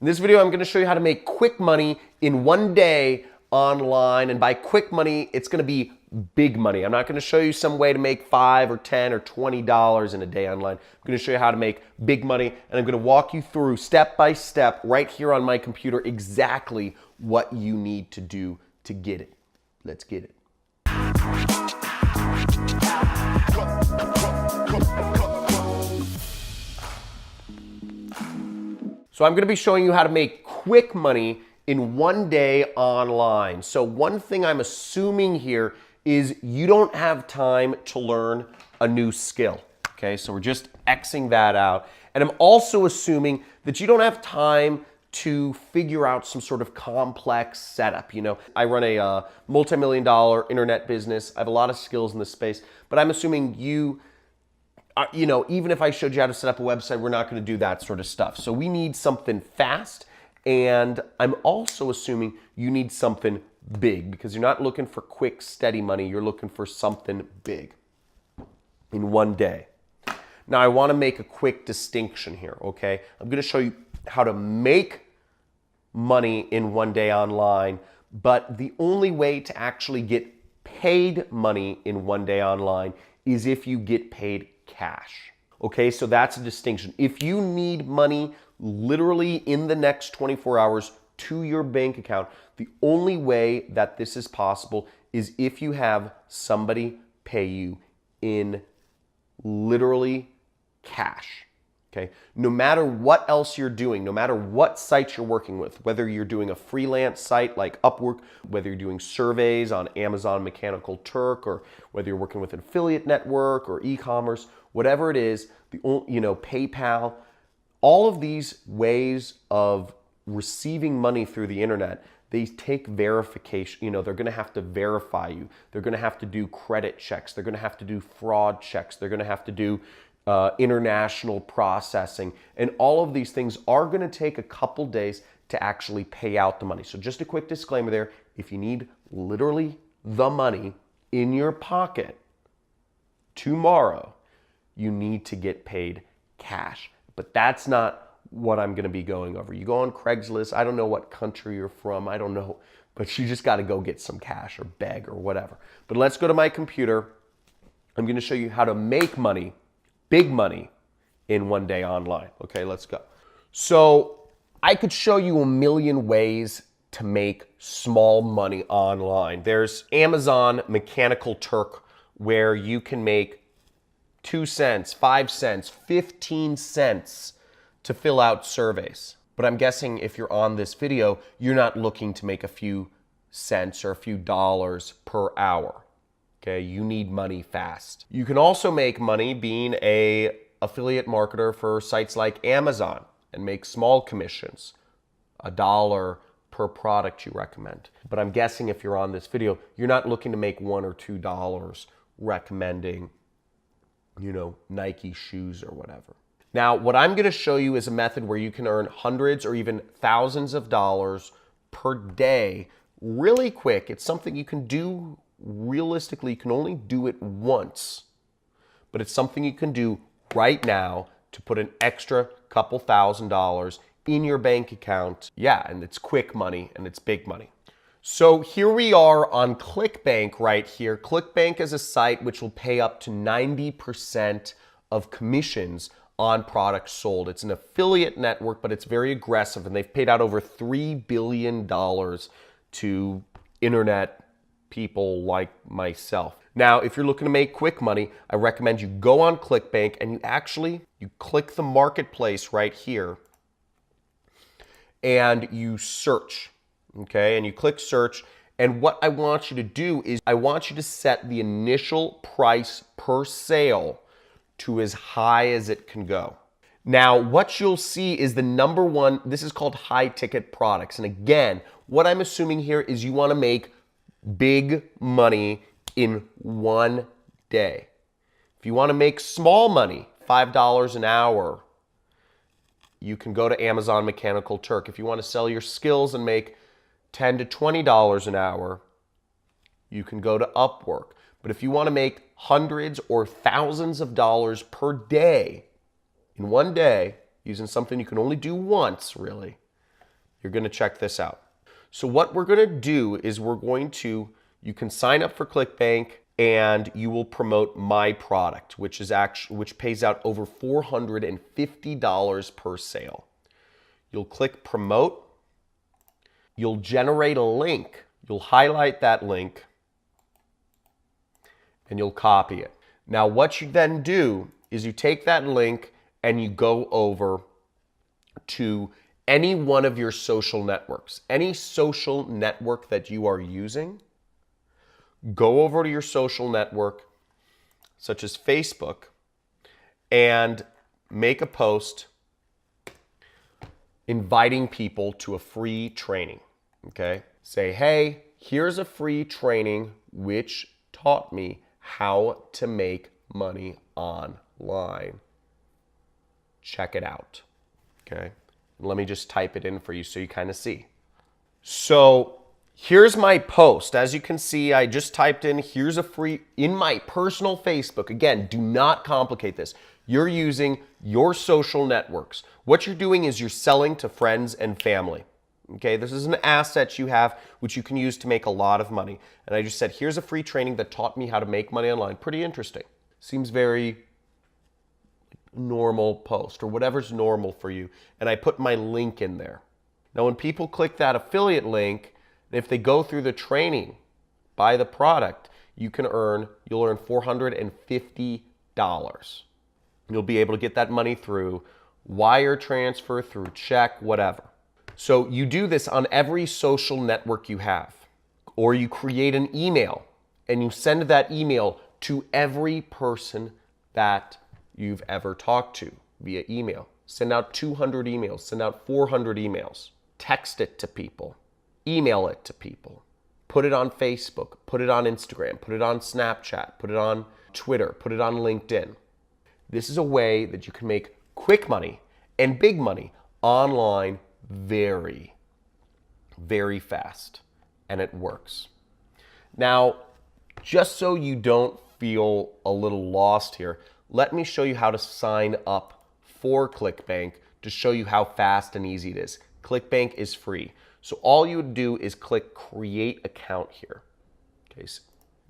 In this video, I'm going to show you how to make quick money in one day online. And by quick money, it's going to be big money. I'm not going to show you some way to make $5 or $10 or $20 in a day online. I'm going to show you how to make big money, and I'm going to walk you through step by step right here on my computer exactly what you need to do to get it. Let's get it. So I'm going to be showing you how to make quick money in one day online. So one thing I'm assuming here is you don't have time to learn a new skill. Okay, so we're just Xing that out. And I'm also assuming that you don't have time to figure out some sort of complex setup. You know, I run a multi-million-dollar internet business. I have a lot of skills in this space, but I'm assuming you know, even if I showed you how to set up a website, we're not going to do that sort of stuff. So we need something fast, and I'm also assuming you need something big because you're not looking for quick, steady money. You're looking for something big in one day. Now, I want to make a quick distinction here, okay? I'm going to show you how to make money in one day online, but the only way to actually get paid money in one day online is if you get paid cash. Okay, so that's a distinction. If you need money literally in the next 24 hours to your bank account, the only way that this is possible is if you have somebody pay you in literally cash. Okay, no matter what else you're doing, no matter what sites you're working with, whether you're doing a freelance site like Upwork, whether you're doing surveys on Amazon Mechanical Turk, or whether you're working with an affiliate network or e-commerce, whatever it is, PayPal, all of these ways of receiving money through the internet, they take verification. They're going to have to verify you. They're going to have to do credit checks. They're going to have to do fraud checks. They're going to have to do international processing. And all of these things are going to take a couple days to actually pay out the money. So just a quick disclaimer there. If you need literally the money in your pocket tomorrow, you need to get paid cash. But that's not what I'm going to be going over. You go on Craigslist. I don't know what country you're from. I don't know. But you just got to go get some cash or beg or whatever. But let's go to my computer. I'm going to show you how to make money, big money, in one day online. Okay, let's go. So I could show you a million ways to make small money online. There's Amazon Mechanical Turk, where you can make 2 cents, 5 cents, 15 cents to fill out surveys. But I'm guessing if you're on this video, you're not looking to make a few cents or a few dollars per hour. Okay, you need money fast. You can also make money being an affiliate marketer for sites like Amazon and make small commissions, $1 per product you recommend. But I'm guessing if you're on this video, you're not looking to make $1 or $2 recommending, Nike shoes or whatever. Now, what I'm going to show you is a method where you can earn hundreds or even thousands of dollars per day really quick. It's something you can do realistically. You can only do it once, but it's something you can do right now to put an extra couple $1,000s in your bank account. Yeah, and it's quick money and it's big money. So here we are on ClickBank right here. ClickBank is a site which will pay up to 90% of commissions on products sold. It's an affiliate network, but it's very aggressive, and they've paid out over $3 billion to internet people like myself. Now, if you're looking to make quick money, I recommend you go on ClickBank and you click the marketplace right here and you search. Okay, and you click search, and what I want you to do is I want you to set the initial price per sale to as high as it can go. Now, what you'll see is the number one, this is called high ticket products. And again, what I'm assuming here is you want to make big money in one day. If you want to make small money, $5 an hour, you can go to Amazon Mechanical Turk. If you want to sell your skills and make $10 to $20 an hour, you can go to Upwork. But if you want to make hundreds or thousands of dollars per day in one day, using something you can only do once, really, You're going to check this out. So what we're going to do is you can sign up for ClickBank and you will promote my product, which pays out over $450 per sale. You'll click promote. You'll generate a link. You'll highlight that link and you'll copy it. Now, what you then do is you take that link and you go over to any one of your social networks. Any social network that you are using, go over to your social network, such as Facebook, and make a post inviting people to a free training, okay? Say, hey, here's a free training which taught me how to make money online. Check it out, okay? And let me just type it in for you so you kind of see. So here's my post. As you can see, I just typed in, here's a free, in my personal Facebook. Again, do not complicate this. You're using your social networks. What you're doing is you're selling to friends and family. Okay, this is an asset you have which you can use to make a lot of money. And I just said, here's a free training that taught me how to make money online. Pretty interesting. Seems very normal post or whatever's normal for you. And I put my link in there. Now, when people click that affiliate link, if they go through the training, buy the product, you'll earn $450. You'll be able to get that money through wire transfer, through check, whatever. So you do this on every social network you have, or you create an email and you send that email to every person that you've ever talked to via email. Send out 200 emails, send out 400 emails, text it to people, email it to people, put it on Facebook, put it on Instagram, put it on Snapchat, put it on Twitter, put it on LinkedIn. This is a way that you can make quick money and big money online very, very fast, and it works. Now, just so you don't feel a little lost here, let me show you how to sign up for ClickBank to show you how fast and easy it is. ClickBank is free. So all you would do is click create account here. Okay, so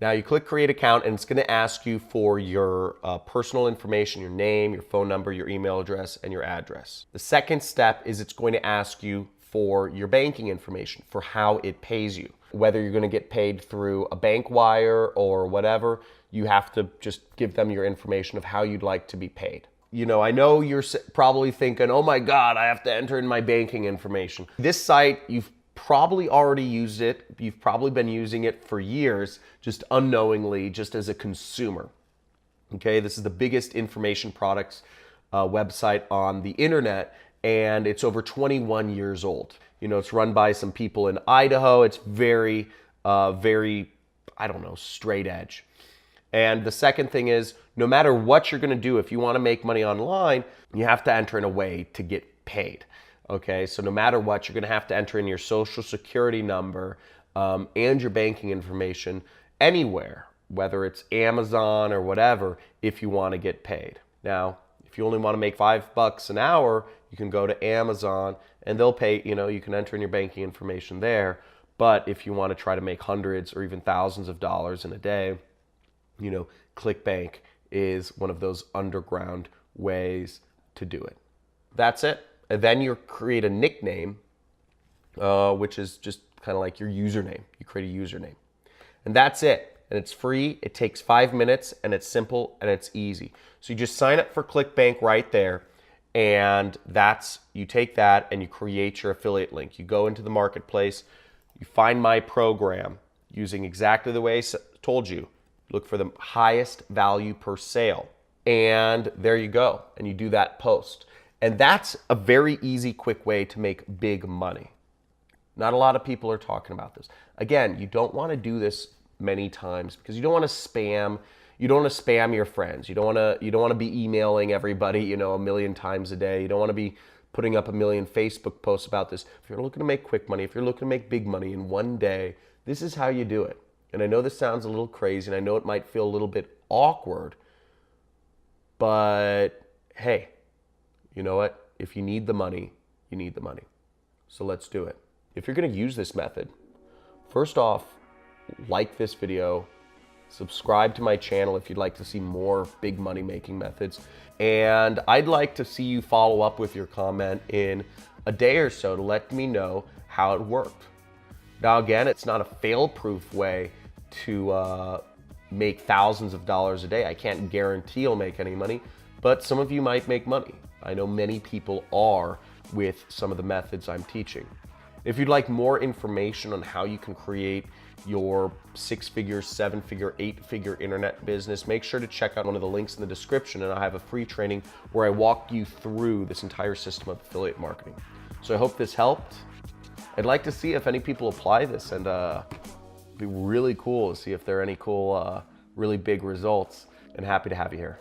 now you click create account and it's going to ask you for your personal information, your name, your phone number, your email address, and your address. The second step is it's going to ask you for your banking information, for how it pays you. Whether you're going to get paid through a bank wire or whatever, you have to just give them your information of how you'd like to be paid. You know, I know you're probably thinking, oh my God, I have to enter in my banking information. This site, you've probably already used it. You've probably been using it for years, just unknowingly, just as a consumer. Okay, this is the biggest information products website on the internet, and it's over 21 years old. You know, it's run by some people in Idaho. It's very, very, I don't know, straight edge. And the second thing is, no matter what you're going to do, if you want to make money online, you have to enter in a way to get paid. Okay, so no matter what, you're going to have to enter in your social security number and your banking information anywhere, whether it's Amazon or whatever, if you want to get paid. Now, if you only want to make $5 an hour, you can go to Amazon and they'll pay, you know, you can enter in your banking information there. But if you want to try to make hundreds or even thousands of dollars in a day, you know, ClickBank is one of those underground ways to do it. That's it. And then you create a nickname, which is just kind of like your username. You create a username. And that's it. And it's free. It takes 5 minutes, and it's simple, and it's easy. So you just sign up for ClickBank right there, and you take that and you create your affiliate link. You go into the marketplace, you find my program using exactly the way I told you. Look for the highest value per sale. And there you go. And you do that post. And that's a very easy, quick way to make big money. Not a lot of people are talking about this. Again, you don't want to do this many times because you don't want to spam. You don't want to spam your friends. You don't want to be emailing everybody, you know, 1 million times a day. You don't want to be putting up 1 million Facebook posts about this. If you're looking to make quick money, if you're looking to make big money in one day, this is how you do it. And I know this sounds a little crazy, and I know it might feel a little bit awkward, but hey, you know what? If you need the money, you need the money. So let's do it. If you're gonna use this method, first off, like this video, subscribe to my channel if you'd like to see more big money making methods. And I'd like to see you follow up with your comment in a day or so to let me know how it worked. Now again, it's not a fail-proof way to make thousands of dollars a day. I can't guarantee you'll make any money, but some of you might make money. I know many people are with some of the methods I'm teaching. If you'd like more information on how you can create your 6-figure, 7-figure, 8-figure internet business, make sure to check out one of the links in the description, and I have a free training where I walk you through this entire system of affiliate marketing. So I hope this helped. I'd like to see if any people apply this, and it'd be really cool to see if there are any cool, really big results, and happy to have you here.